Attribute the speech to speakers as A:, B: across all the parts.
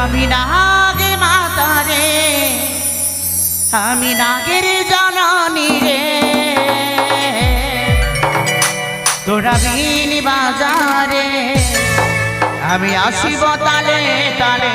A: আমি নাগে মাতা রে, আমি নাগের জননী রে, তোরা বিন বাজারে আমি আসিব তালে তালে।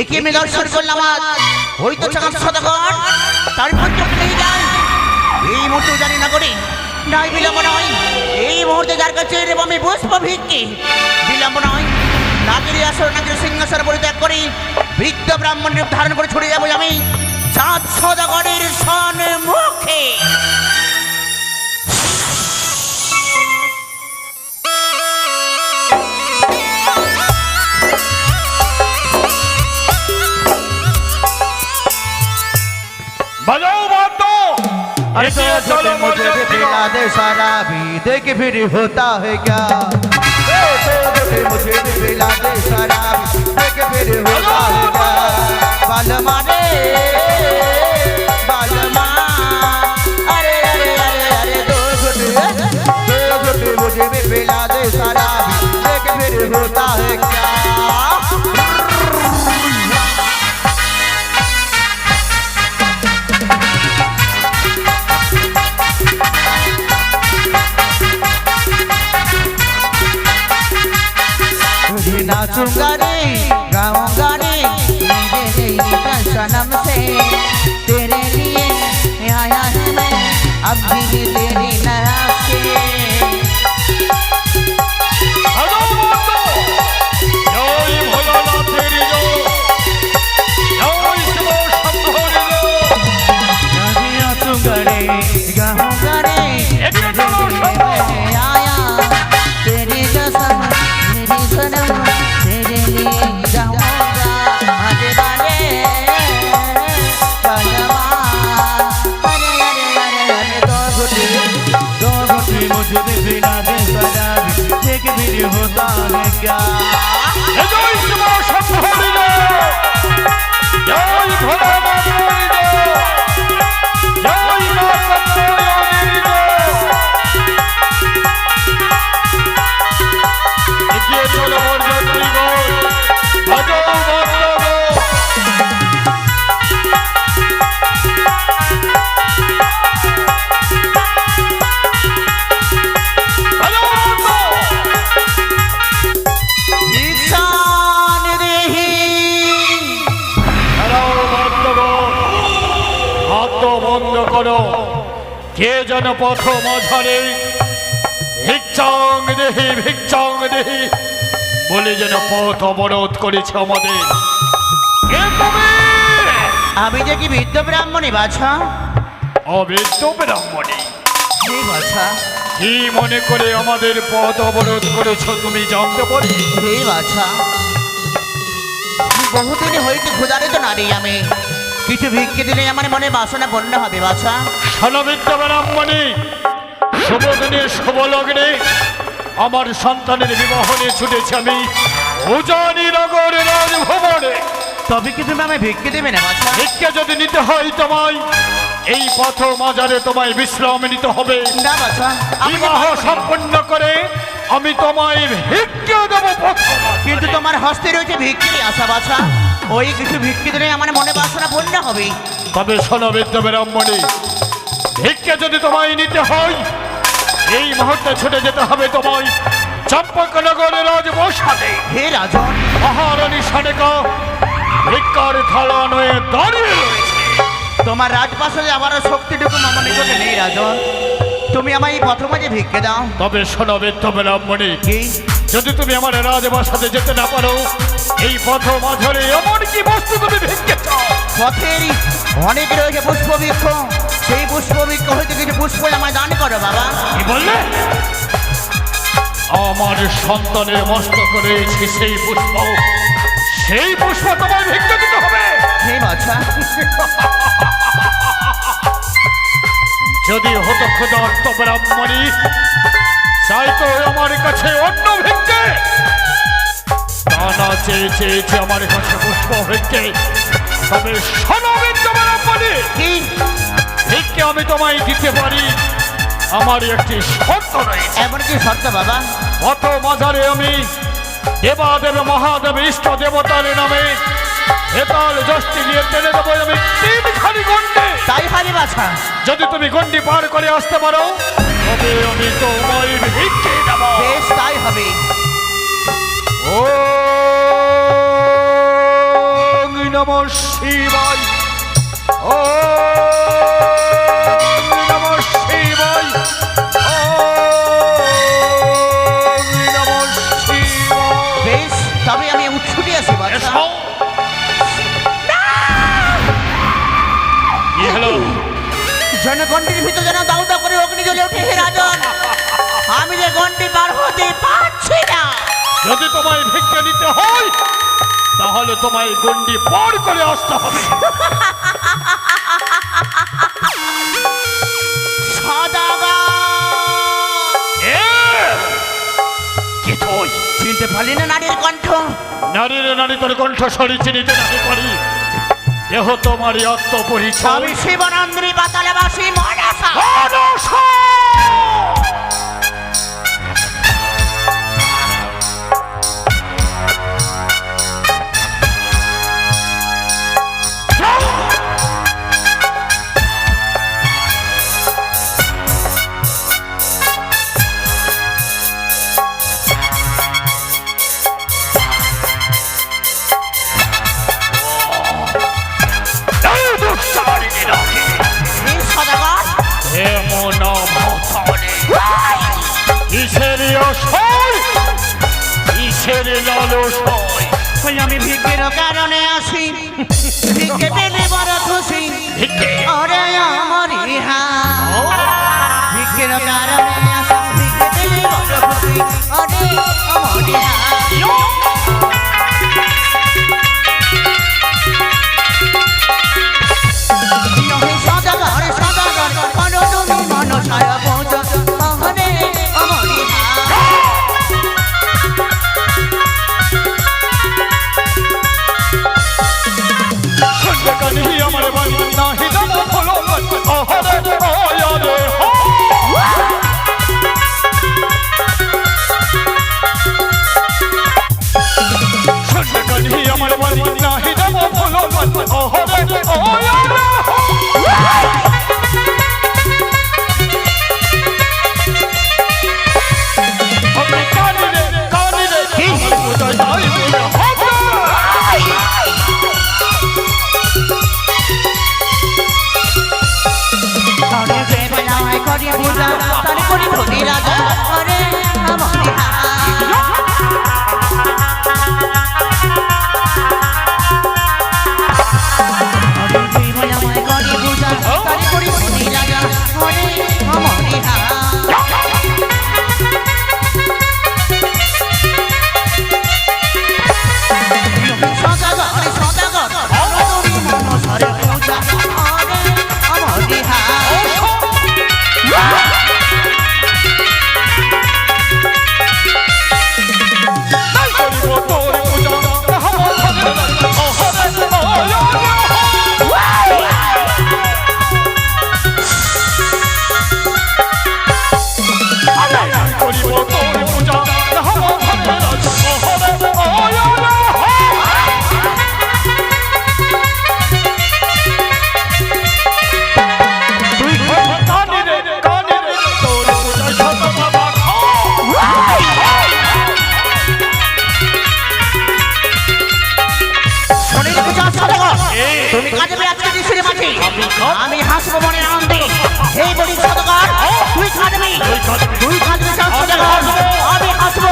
A: একে আমি দর্শন করলাম আজ, ওই তো চাঁদ সদাগর তারপর চোখ নিয়ে যান। এই মুহূর্তে জানি না করে নাই বিলম্ব নয়, এই মুহূর্তে যার কাছে আমি পুষ্প ভিক্ষি বিলম্ব নয়, নাগের আসর নাগের সিংহাসন পরিত্যাগ করি বৃদ্ধ ব্রাহ্মণ রূপ ধারণ করে ছুটে যাবো আমি চাঁদ সদাগরের সম্মুখে।
B: ऐसे चलो मुझे भी पिला दे शराबी, देख फिर होता है क्या। ऐसे मुझे भी पिला दे शराबी, देख फिर होता है क्या। बालमा रे बालमा, अरे अरे अरे अरे दो घुट मुझे भी पिला दे शराबी, देख फिर होता है क्या। नाचूंगा रे गाऊंगा रे मेरे सनम से, तेरे लिए आया है मैं अब भी तेरी नाम से। नाचूंगा रे गाऊंगा रे आया तेरी कसम मेरी सनम, तेरे लिए जाऊंगा आगे वाले बालमा, अरे अरे अरे अरे दो घुटी मुझे भी पिला दे शराबी, देख फिर होता है क्या।
C: কে যেন পথ মাঝারে ভিক্ষাং দেহি বলে যেন পথ অবরোধ করেছে আমাদের।
A: আমি যে কি বৃদ্ধ ব্রাহ্মণী বাছা,
C: অবৃদ্ধ ব্রাহ্মণী
A: বাছা,
C: কি মনে করে আমাদের পথ অবরোধ করেছ তুমি জানতে পারি?
A: হে বাছা, বহুদিন হইতে ক্ষুধারিত নারী আমি, কিছু ভিক্ষে দিলে আমার মনে বাসনা পূর্ণ হবে বাছা।
C: সনবিদ্য ব্রাহ্মণী, শুভ দিনে শুভ লগ্নে আমার সন্তানের বিবাহ নিয়ে ছুটেছি আমি উজানি নগর রাজভবনে।
A: তবে কি তুমি আমায় ভিক্ষে দেবে না বাছা?
C: ভিক্ষে যদি নিতে হয় তোমায় এই পথ মাঝারে তোমায় বিশ্রাম নিতে হবে।
A: না বাছা,
C: বিবাহ সম্পন্ন করে আমি তোমায় ভিক্ষে দেবো।
A: কিন্তু তোমার হস্তে রয়েছে ভিক্ষে আশা বাছা, ওই কিছু ভিক্ষে দিলে আমার মনে বাসনা পূর্ণ হবে।
C: তবে শোনো বৃদ্ধ ব্রাহ্মণী, ভিক্ষে যদি তোমায় নিতে হয় এই মুহূর্তে ছুটে যেতে হবে তোমায় চম্পকনগরের রাজপ্রাসাদে।
A: হে রাজন,
C: মহারানী সানেকা ভিক্ষার থালা নয়ে দাঁড়িয়ে রয়েছে।
A: তোমার রাজপ্রাসাদে আবারও শক্তিটুকু আমার নিকটে নেই রাজন, তুমি আমায় এই পথ মাঝে ভিক্ষে দাও।
C: তবে শোনো বৃদ্ধ ব্রাহ্মণী,
A: কি
C: যদি তুমি আমার রাজপ্রাসাদে যেতে না পারো এই পথ মাঝারে এমন কি বস্তু তুমি ভিক্ষে চাও?
A: পথের অনেক রয়েছে পুষ্পবৃক্ষ, সেই পুষ্প বৃক্ষ হইতে কিছু পুষ্প আমায় দান করো বাবা।
C: কি বললে? আমার সন্তানের মস্তক রয়েছে সেই পুষ্প, সেই পুষ্প তোমায় ভিক্ষা দিতে হবে।
A: হে বাছা,
C: যদি হতো ক্ষুধার্ত ব্রাহ্মণী চাইতো আমার কাছে অন্য ভিক্ষে, তা না চেয়ে চেয়েছে আমার কাছে পুষ্প ভিক্ষে। তবে শোনো বৃদ্ধ ব্রাহ্মণী,
A: কি
C: ভিক্ষে আমি তোমায় দিতে পারি, আমার একটি শর্ত রয়েছে।
A: এমন কি শর্ত বাবা?
C: কত মাজারে আমি দেবাদেব মহাদেব ইষ্ট দেবতার নামে হেতাল যষ্টি দিয়ে টেনে দেবো আমি 3খানি গন্ডি।
A: তাই হবে বাছা।
C: যদি তুমি গন্ডি পার করে আসতে পারো তবে আমি তোমায় ভিক্ষে দেব।
A: বেশ তাই হবে।
C: ওম নমঃ শিবায়, ওম নমঃ শিবায়, ওম নমঃ শিবায়।
A: বেশ, তবে আমি উৎছুটি আছি বাছা।
C: এসো। কি হলো?
A: জনগণটির ভিতর যেন দাউ দাউ করে অগ্নি জ্বলে ওঠে হে রাজন। আমি যে গন্ডি পার হতে পারছি না।
C: যদি তোমায় ভিক্ষা নিতে হয় তাহলে তোমায় গন্ডি পার করে আসতে হবে। কি তুই
A: চিনতে পারলি না নারীর কণ্ঠ?
C: নারী তোর কণ্ঠস্বরী চিনিতে নাকি পারি? দেহ তোমারই আত্মপরিচয়।
A: আমি শিবনন্দিনী পাতালবাসী মনসা।
C: মনসা!
A: এই সদাগর,
C: এমন মহতানে কিসের আশয়, কিসের লালসায়?
A: ওই আমি ভিক্ষের কারণে আসি, ভিক্ষে পেলে বড় খুশি।
C: ভিক্ষে?
A: ওরে আমার ইহা, ভিক্ষের কারণে আসি, ভিক্ষে পেলে বড় খুশি। ওরে আমার ইহা। নহে সদাগর, সদাগর, করো তুমি মনসায় পূজা। ওরে আমার ইহা।
C: শুনবে কানি আমার বাণী নাহি যাব ভুলো আহারে আয়ারে হো। শুনবে কানি আমার বাণী নাহি যাব ভুলো আহারে আয়ারে হো। আমি কানি রে পূজা যাই বলে হবে।
A: ওরে দেবনায় করি পূজা, তারে করি ধনী রাজা। ওরে আমার ইহা। ওরে দেবনায় করি পূজা, তারে করি ধনী রাজা। ওরে আমার ইহা। সদাগর, সদাগর, করো তুমি মনসার পূজা। ওরে আমার ইহা। তুমি কাজে আজকে দিশুরে মাঝে আমি হাসবো মনের আনন্দে। এই বলি সদাগর, তুই কাঁদবি, তুই কাঁদবি সদাগর, আমি হাসবো,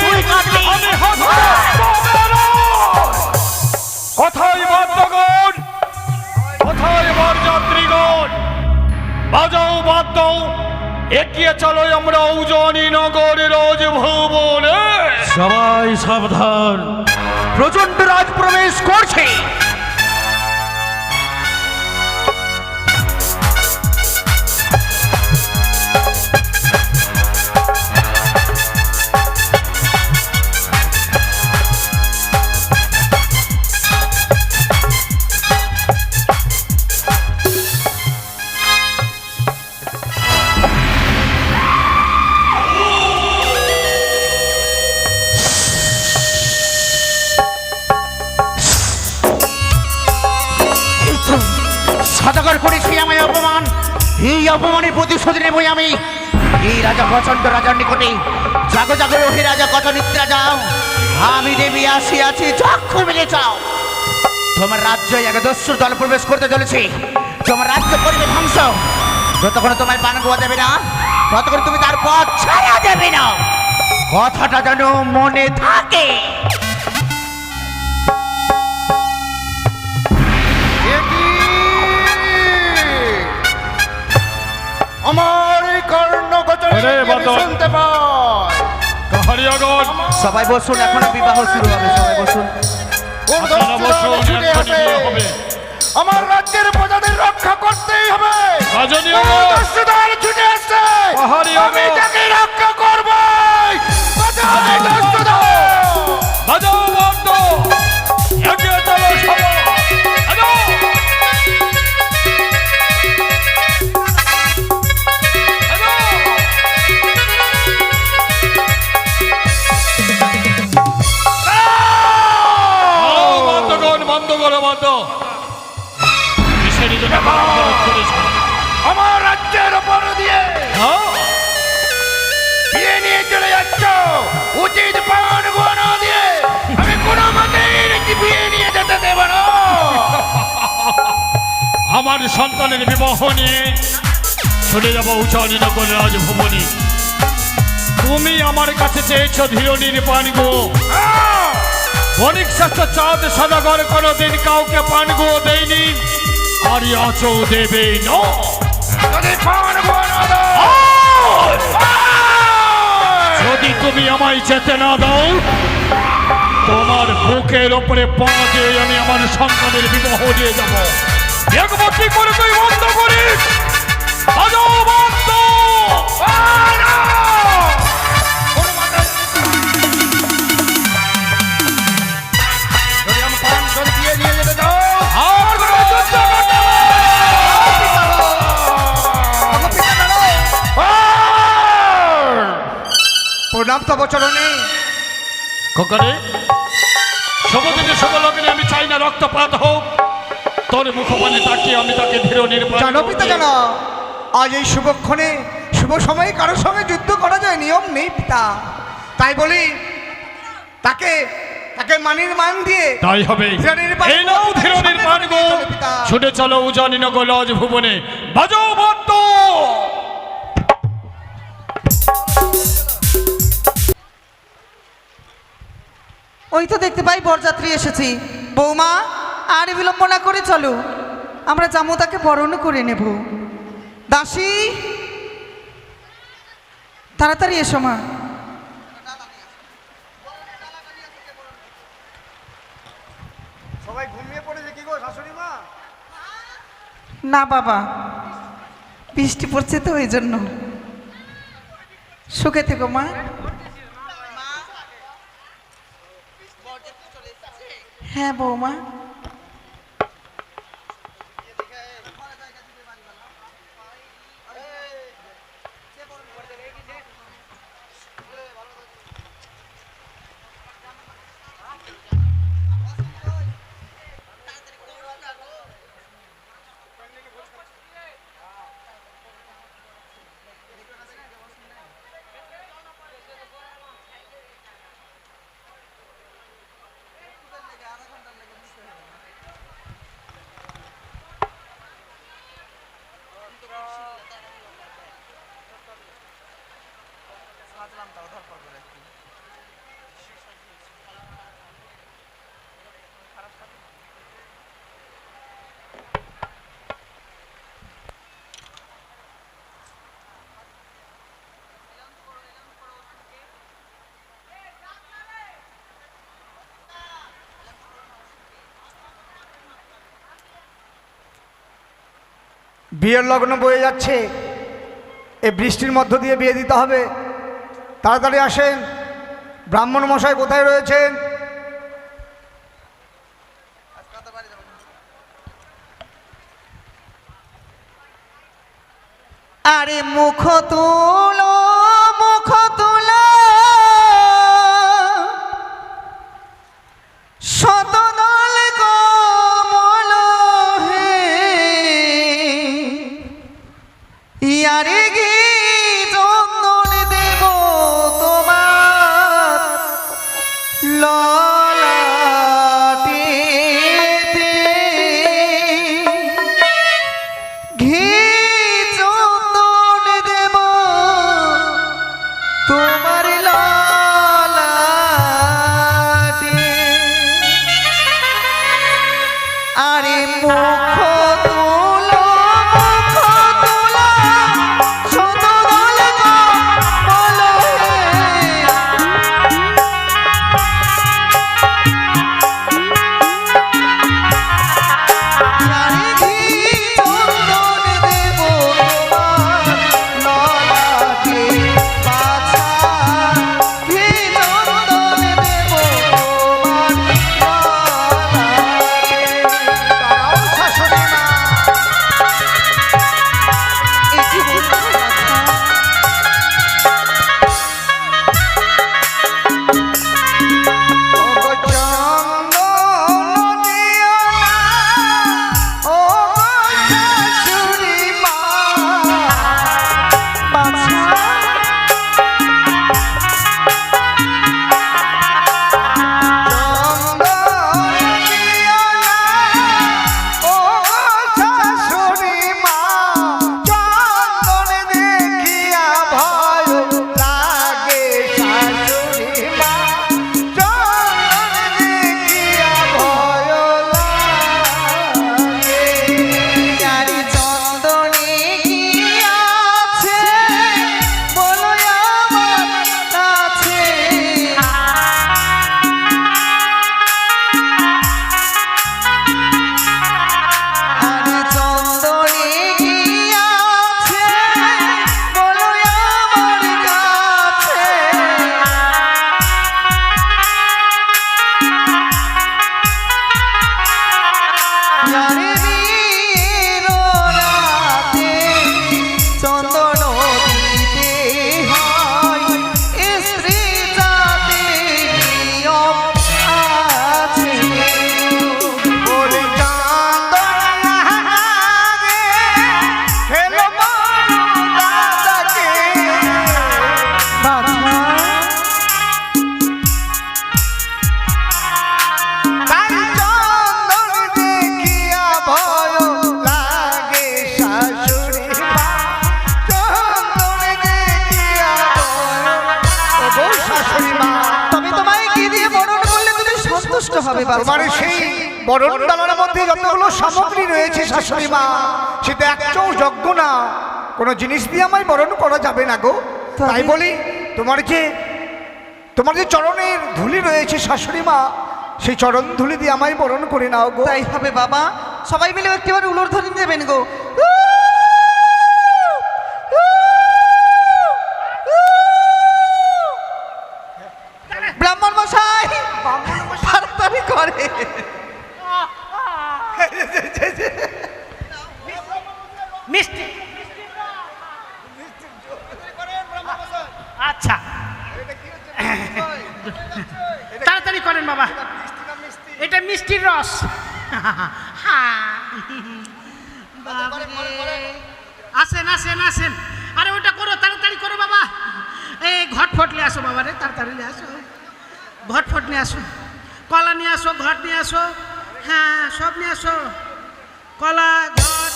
A: তুই কাঁদবি।
C: কোথায় বর্তগণ, কোথায় বরযাত্রীগণ? এগিয়ে চলো আমরা উজানি নগরের রাজভবনে।
B: সবাই সাবধান, প্রচন্ড রাজ প্রবেশ করছে।
A: সদাগর করেছি আমায় অপমান, এই অপমানের প্রতিশোধ নেবই আমি। এই রাজা প্রচন্ড রাজার নিকটে জাগো জাগো হে রাজা কত নিদ্রা যাও, আমি দেবী আসিয়াছি চক্ষু মিলে চাও। তোমার রাজ্যে এক দস্যুর দল প্রবেশ করতে চলেছে, তোমার রাজ্য করবে ধ্বংস। যতক্ষণ তোমায় পান গোয়া দেবে না ততক্ষণ তুমি তার পথ ছাড়া দেবে না, কথাটা যেন মনে থাকে।
B: আমার এই কর্ণগোচরে
C: আরে বাদল।
B: শুনতে পাই।
C: কাহারিয়াগণ,
A: সবাই বসুন, এখনো বিবাহ শুরু হবে, সবাই বসুন।
B: কোন
C: আপনারা
B: দস্যুরা
C: বসুন,
B: ছুটে
C: এক্ষুনি
B: আসে?
C: বিবাহ হবে।
B: আমার রাজ্যের প্রজাদের রক্ষা করতেই হবে।
C: রাজনীয়
B: কোন দস্যুদার ছুটে আসছে?
C: পাহাড়িয়া
B: আমি
C: গো।
B: তাকে রক্ষা করবই। বাঁচাও দস্যুদের।
C: বাজাও বন্ধ, এগিয়ে চলো সবাই। বাজাও। বন্ধ করো, বন্ধ। কিসের জন্য অপরাধ করেছ?
B: আমার রাজ্যের উপর দিয়ে
C: হ্যাঁ?
B: বিয়ে নিয়ে চলে যাচ্ছ, উচিত পান গোনা দিয়ে আমি কোনো মতেই নাকি বিয়ে নিয়ে যেতে দেব না।
C: আমার সন্তানের বিবাহ নিয়ে চলে যাবো উজানি নগর রাজভবনে। তুমি আমার কাছে চেয়েছ ধীরনির পান গো। অনেক শাস্ত্র চাঁদ সদাগর কোনোদিন কাউকে পান গো দেয়নি, আর আচও দেবে না।
B: যদি পান গোনা দাও,
C: যদি তুমি আমায় যেতে না দাও, তোমার বুকের ওপরে পা দিয়ে আমি আমার সন্তানের বিবাহ দিয়ে যাব। দেখবো কি করে তুই বন্ধ করিস। বাজাও বন্ধ।
B: যদি আমি পান করে বিয়ে নিয়ে যেতে চাও,
C: আর কোনো যুদ্ধ করতে হবে।
B: প্রণাম তব চরণে।
C: খোকারে, শুভদিনে শুভলগ্নে আমি চাই না রক্তপাত হোক। তোর মুখপানে তাকিয়ে আমি তাকে ধীর নির্বাণ
D: জানো পিতা জানো, আজ এই শুভক্ষণে শুভ সময়ে কারোর সঙ্গে যুদ্ধ করা যায়, নিয়ম নেই পিতা। তাই বলি তাকে তাকে মানির মান দিয়ে
C: তাই হবে।
D: ধীরনির পান
C: এই নাও ধীর
D: সামনে
C: নির্বাণ গো।
D: চলো পিতা।
C: ছুটে চলো উজানি নগর রাজভবনে। বাজাও বন্ধ।
E: ওই তো দেখতে পাই বরযাত্রী এসেছি। বৌমা, আর বিলম্ব না করে চলো, আমরা জামুতাকে বরণ করে নেব। দাসী, তাড়াতাড়ি এসো মা।
D: সবাই ঘুমিয়ে পড়েছে কি গো শাশুড়ি মা?
E: না বাবা, বৃষ্টি পড়ছে তো ওই জন্য। সুখে থেকো মা। হ্যাঁ বৌমা।
D: বিয়ের লগ্ন বয়ে যাচ্ছে, এই বৃষ্টির মধ্য দিয়ে বিয়ে দিতে হবে। তাড়াতাড়ি আসেন। ব্রাহ্মণ মশাই কোথায় রয়েছেন?
E: আরে মুখ তুলো, মুখ তুলো, শতদল কমল হে, ইয়ারে গি চন্দন দেব তোমার ললাটেতে, ঘি চন্দন দেব তোমার ললাটে। আরে মুখ তুলো, মুখ তুলো, শতদল কমল হে, ইয়ারে ঘি চন্দন দেব তোমার ললাটে, বাছা ঘি চন্দন দেব তোমার ললাটে।
D: দাঁড়াও শাশুড়ি মা।
E: এ কি বলছো বাছা?
D: ওগো চন্দন দিও না, ওগো শাশুড়ি মা।
E: বাছা
D: চন্দন দিও না, ওগো শাশুড়ি মা। চন্দন দেখিয়া ভয় লাগে শাশুড়ি মা। চন্দন দেখিয়া ভয় লাগে।
E: ইয়ারে চন্দনে কি আছে বলো আমার কাছে, আরে চন্দনে কি আছে বলো আমার কাছে, ইয়ারে বীর রাতে চন্দন দিতে হয়, স্ত্রী জাতি নিয়ম আছে।
D: বলি চন্দন লাগে, হেলো বড় দাদাকে।
E: বাছা
D: তাই চন্দন দেখিয়া ভয় লাগে শাশুড়ি মা। চন্দন দেখিয়া ভয়। ওগো শাশুড়ি মা,
E: তবে তোমায় কি দিয়ে বরণ করলে তুমি সন্তুষ্ট হবে বাবা?
D: তোমার সেই বরণ ডালার মধ্যে যতগুলো সামগ্রী রয়েছে শাশুড়ি মা, সেটা একটাও যজ্ঞ না, কোনো জিনিস দিয়ে আমায় বরণ করা যাবে না গো। তাই বলি তোমার যে চরণের ধুলি রয়েছে শাশুড়ি মা, সেই চরণ ধুলি দিয়ে আমায় বরণ করে নাও গো।
E: তাই হবে বাবা, সবাই মিলে একটিবার উলুর ধ্বনি দেবেন গো। ব্রাহ্মণ মশাই তাড়াতাড়ি করে।
F: মিষ্টি আচ্ছা তাড়াতাড়ি করেন বাবা, এটা মিষ্টির রস। আসেন আসেন আসেন, আরে ওটা করো, তাড়াতাড়ি করো বাবা। এই ঘটফট নিয়ে আসো বাবা রে, তাড়াতাড়ি নিয়ে আসো, ঘটফট নিয়ে আসো, কলা নিয়ে আসো, ঘট নিয়ে আসো, হ্যাঁ সব নিয়ে আসো, কলা ঘট।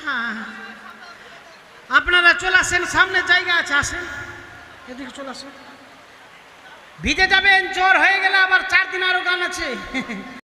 F: হ্যাঁ আপনারা চলে আসেন, সামনে জায়গা আছে, আসেন এদিকে চলে আসেন। ভিজে যাবেন, জ্বর হয়ে গেলে আবার 4 দিন আরো গান আছে।